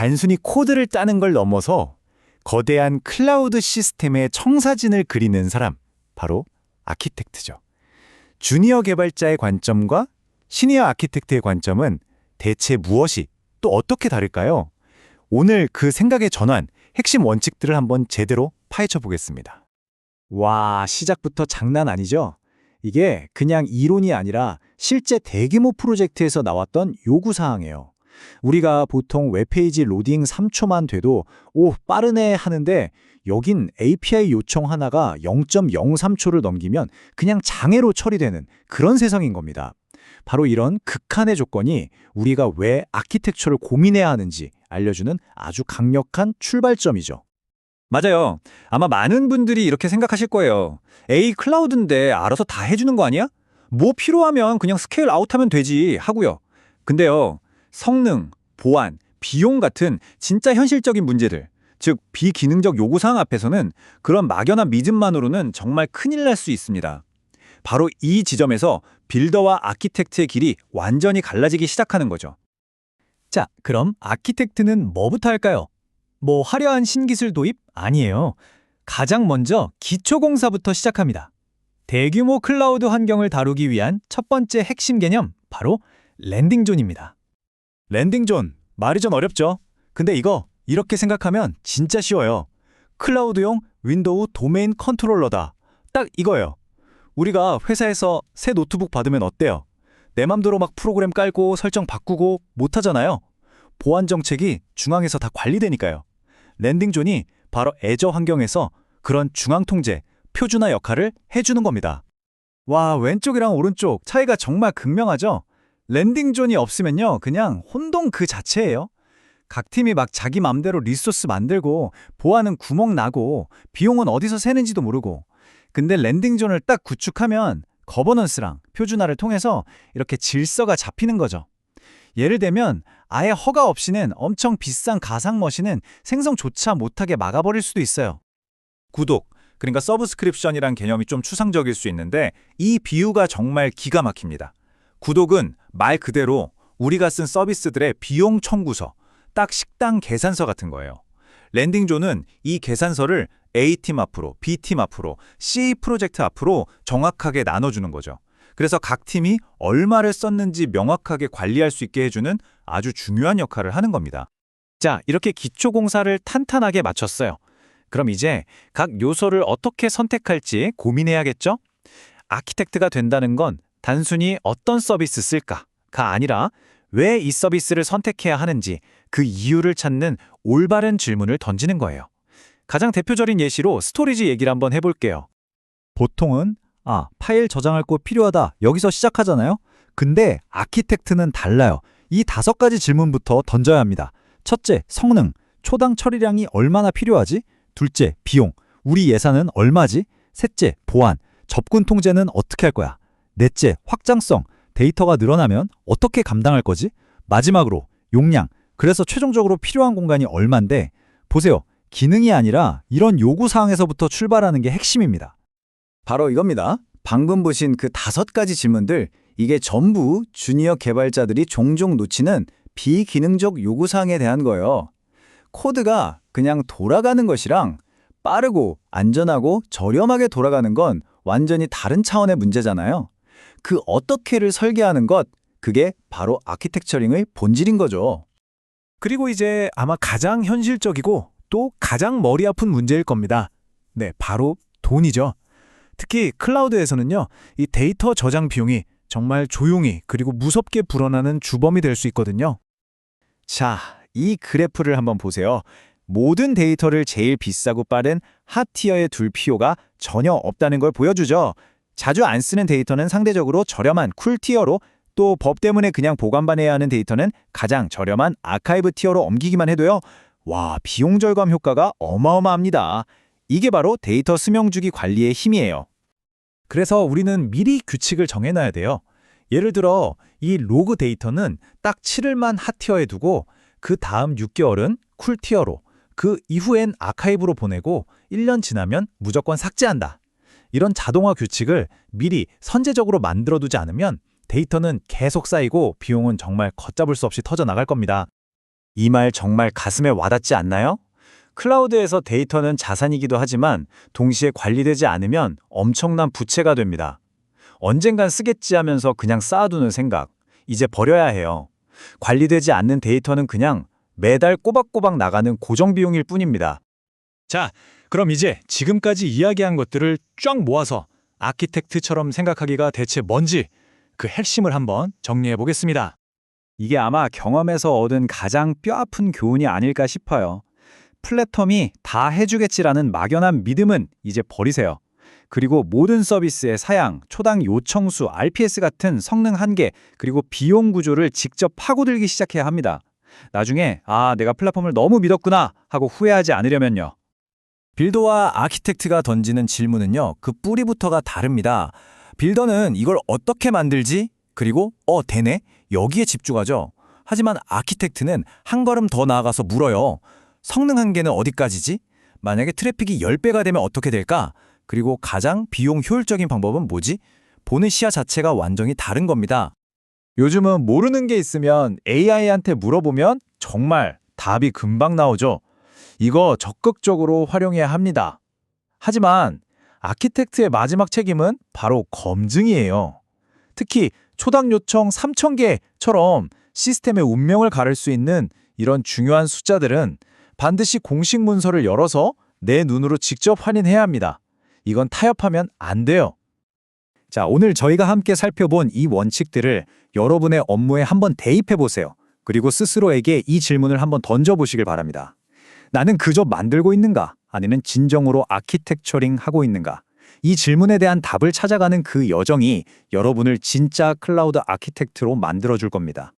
단순히 코드를 짜는 걸 넘어서 거대한 클라우드 시스템의 청사진을 그리는 사람, 바로 아키텍트죠. 주니어 개발자의 관점과 시니어 아키텍트의 관점은 대체 무엇이 또 어떻게 다를까요? 오늘 그 생각의 전환, 핵심 원칙들을 한번 제대로 파헤쳐 보겠습니다. 와, 시작부터 장난 아니죠? 이게 그냥 이론이 아니라 실제 대규모 프로젝트에서 나왔던 요구사항이에요. 우리가 보통 웹페이지 로딩 3초만 돼도 오, 빠르네 하는데 여긴 API 요청 하나가 0.03초를 넘기면 그냥 장애로 처리되는 그런 세상인 겁니다. 바로 이런 극한의 조건이 우리가 왜 아키텍처를 고민해야 하는지 알려주는 아주 강력한 출발점이죠. 맞아요. 아마 많은 분들이 이렇게 생각하실 거예요. 에이, 클라우드인데 알아서 다 해주는 거 아니야? 뭐 필요하면 그냥 스케일 아웃하면 되지 하고요. 근데요, 성능, 보안, 비용 같은 진짜 현실적인 문제들, 즉 비기능적 요구사항 앞에서는 그런 막연한 믿음만으로는 정말 큰일 날 수 있습니다. 바로 이 지점에서 빌더와 아키텍트의 길이 완전히 갈라지기 시작하는 거죠. 자, 그럼 아키텍트는 뭐부터 할까요? 뭐 화려한 신기술 도입? 아니에요. 가장 먼저 기초공사부터 시작합니다. 대규모 클라우드 환경을 다루기 위한 첫 번째 핵심 개념, 바로 랜딩존입니다. 랜딩존, 말이 좀 어렵죠? 근데 이거 이렇게 생각하면 진짜 쉬워요. 클라우드용 윈도우 도메인 컨트롤러다. 딱 이거예요. 우리가 회사에서 새 노트북 받으면 어때요? 내 맘대로 막 프로그램 깔고 설정 바꾸고 못하잖아요. 보안 정책이 중앙에서 다 관리되니까요. 랜딩존이 바로 애저 환경에서 그런 중앙 통제, 표준화 역할을 해주는 겁니다. 와, 왼쪽이랑 오른쪽 차이가 정말 극명하죠? 랜딩존이 없으면요, 그냥 혼동 그 자체예요. 각 팀이 막 자기 맘대로 리소스 만들고 보안은 구멍 나고 비용은 어디서 새는지도 모르고. 근데 랜딩존을 딱 구축하면 거버넌스랑 표준화를 통해서 이렇게 질서가 잡히는 거죠. 예를 들면 아예 허가 없이는 엄청 비싼 가상 머신은 생성조차 못하게 막아버릴 수도 있어요. 구독, 그러니까 서브스크립션이란 개념이 좀 추상적일 수 있는데 이 비유가 정말 기가 막힙니다. 구독은 말 그대로 우리가 쓴 서비스들의 비용 청구서, 딱 식당 계산서 같은 거예요. 랜딩존은 이 계산서를 A팀 앞으로, B팀 앞으로, C 프로젝트 앞으로 정확하게 나눠주는 거죠. 그래서 각 팀이 얼마를 썼는지 명확하게 관리할 수 있게 해주는 아주 중요한 역할을 하는 겁니다. 자, 이렇게 기초공사를 탄탄하게 마쳤어요. 그럼 이제 각 요소를 어떻게 선택할지 고민해야겠죠? 아키텍트가 된다는 건 단순히 어떤 서비스 쓸까가 아니라 왜 이 서비스를 선택해야 하는지 그 이유를 찾는 올바른 질문을 던지는 거예요. 가장 대표적인 예시로 스토리지 얘기를 한번 해볼게요. 보통은 파일 저장할 곳 필요하다 여기서 시작하잖아요. 근데 아키텍트는 달라요. 이 5가지 질문부터 던져야 합니다. 첫째, 성능, 초당 처리량이 얼마나 필요하지? 둘째, 비용, 우리 예산은 얼마지? 셋째, 보안, 접근 통제는 어떻게 할 거야? 넷째, 확장성, 데이터가 늘어나면 어떻게 감당할 거지? 마지막으로, 용량, 그래서 최종적으로 필요한 공간이 얼만데? 보세요, 기능이 아니라 이런 요구사항에서부터 출발하는 게 핵심입니다. 바로 이겁니다. 방금 보신 그 5가지 질문들, 이게 전부 주니어 개발자들이 종종 놓치는 비기능적 요구사항에 대한 거예요. 코드가 그냥 돌아가는 것이랑 빠르고 안전하고 저렴하게 돌아가는 건 완전히 다른 차원의 문제잖아요. 그 어떻게를 설계하는 것, 그게 바로 아키텍처링의 본질인 거죠. 그리고 이제 아마 가장 현실적이고 또 가장 머리 아픈 문제일 겁니다. 네, 바로 돈이죠. 특히 클라우드에서는요, 이 데이터 저장 비용이 정말 조용히 그리고 무섭게 불어나는 주범이 될 수 있거든요. 자, 이 그래프를 한번 보세요. 모든 데이터를 제일 비싸고 빠른 핫티어에 둘 필요가 전혀 없다는 걸 보여주죠. 자주 안 쓰는 데이터는 상대적으로 저렴한 쿨티어로, 또 법 때문에 그냥 보관만 해야 하는 데이터는 가장 저렴한 아카이브 티어로 옮기기만 해도요. 와, 비용 절감 효과가 어마어마합니다. 이게 바로 데이터 수명주기 관리의 힘이에요. 그래서 우리는 미리 규칙을 정해놔야 돼요. 예를 들어 이 로그 데이터는 딱 7일만 핫티어에 두고 그 다음 6개월은 쿨티어로, 그 이후엔 아카이브로 보내고 1년 지나면 무조건 삭제한다. 이런 자동화 규칙을 미리 선제적으로 만들어두지 않으면 데이터는 계속 쌓이고 비용은 정말 걷잡을 수 없이 터져나갈 겁니다. 이 말 정말 가슴에 와닿지 않나요? 클라우드에서 데이터는 자산이기도 하지만 동시에 관리되지 않으면 엄청난 부채가 됩니다. 언젠간 쓰겠지 하면서 그냥 쌓아두는 생각, 이제 버려야 해요. 관리되지 않는 데이터는 그냥 매달 꼬박꼬박 나가는 고정비용일 뿐입니다. 자, 그럼 이제 지금까지 이야기한 것들을 쫙 모아서 아키텍트처럼 생각하기가 대체 뭔지 그 핵심을 한번 정리해 보겠습니다. 이게 아마 경험에서 얻은 가장 뼈아픈 교훈이 아닐까 싶어요. 플랫폼이 다 해주겠지라는 막연한 믿음은 이제 버리세요. 그리고 모든 서비스의 사양, 초당 요청수, RPS 같은 성능 한계, 그리고 비용 구조를 직접 파고들기 시작해야 합니다. 나중에 내가 플랫폼을 너무 믿었구나 하고 후회하지 않으려면요. 빌더와 아키텍트가 던지는 질문은요, 그 뿌리부터가 다릅니다. 빌더는 이걸 어떻게 만들지? 그리고 되네? 여기에 집중하죠. 하지만 아키텍트는 한 걸음 더 나아가서 물어요. 성능 한계는 어디까지지? 만약에 트래픽이 10배가 되면 어떻게 될까? 그리고 가장 비용 효율적인 방법은 뭐지? 보는 시야 자체가 완전히 다른 겁니다. 요즘은 모르는 게 있으면 AI한테 물어보면 정말 답이 금방 나오죠. 이거 적극적으로 활용해야 합니다. 하지만 아키텍트의 마지막 책임은 바로 검증이에요. 특히 초당 요청 3,000개처럼 시스템의 운명을 가를 수 있는 이런 중요한 숫자들은 반드시 공식 문서를 열어서 내 눈으로 직접 확인해야 합니다. 이건 타협하면 안 돼요. 자, 오늘 저희가 함께 살펴본 이 원칙들을 여러분의 업무에 한번 대입해 보세요. 그리고 스스로에게 이 질문을 한번 던져보시길 바랍니다. 나는 그저 만들고 있는가? 아니면 진정으로 아키텍처링 하고 있는가? 이 질문에 대한 답을 찾아가는 그 여정이 여러분을 진짜 클라우드 아키텍트로 만들어줄 겁니다.